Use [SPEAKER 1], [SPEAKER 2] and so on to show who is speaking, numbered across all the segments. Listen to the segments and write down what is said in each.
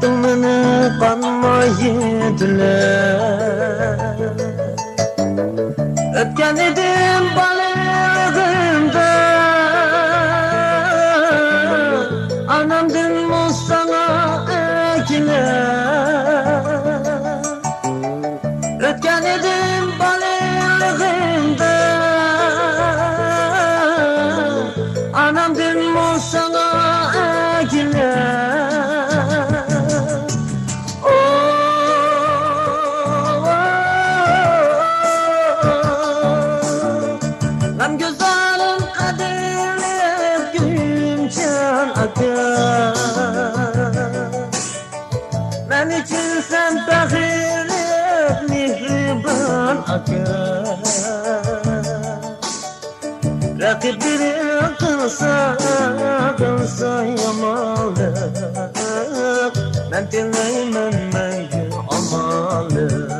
[SPEAKER 1] Aklımını kanma yediler. Ötken edim balığımda, anamdın mustana ekiler. Ötken edim balığımda, anamdın mustana ekiler. Lan güzelim kaderle gülümcan akar. Ben için sen tahirle mihriban akar. Rakip biri kılsa yamalık. Ben dinleymen menkul amalık.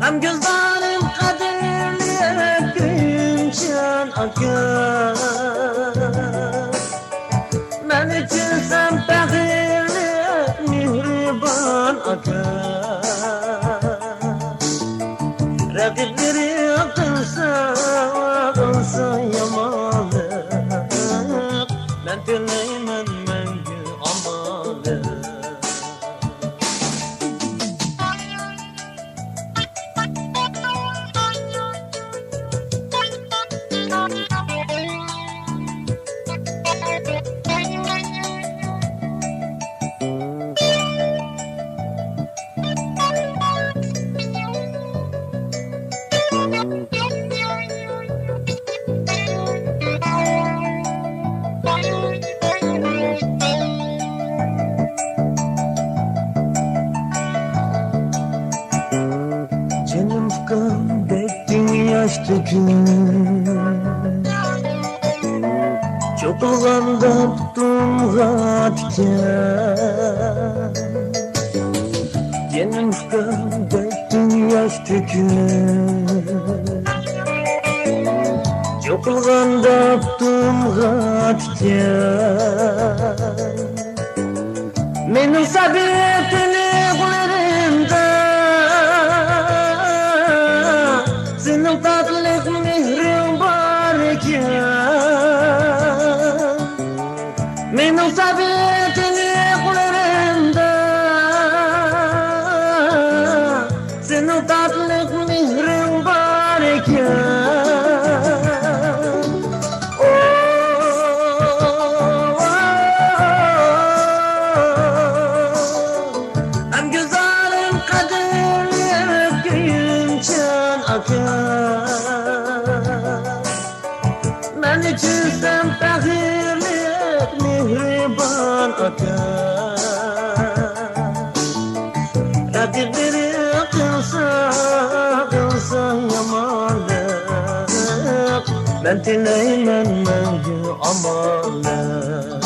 [SPEAKER 1] Hem gözlerim kaderli gülümcan akar. Ben için sen tahirli mihriban akar. Rakipleri kılsa yamalık. Ben dinleymen menkul amalık. Canım fıkam bektin yaş dökün. Çok olanda tuttum hatiken. Canım fıkam bektin yaş dökün. Çok olanda tuttum hatiken. Benim sabitini kullarımda, senin tatlılık mihrin var iken. Benim sabitini kullarımda, senin tatlılık mihrin var iken. Ben için sen tahirlik mihriban akar. Rakipleri kılsa yamalık. Ben dinleymen menkul amalık.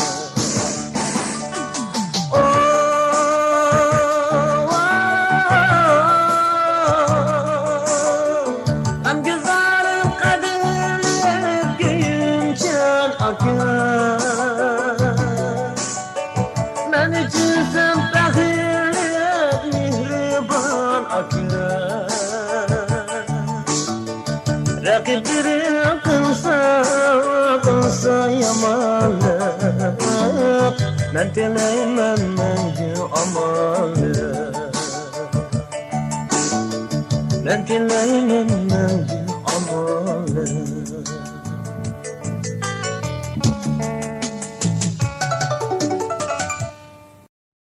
[SPEAKER 1] Ben için sen tahirlik mihriban akar. Rakipleri kılsa yamalık. Ben dinleymen menkul amalık. Ben dinleymen menkul amalık.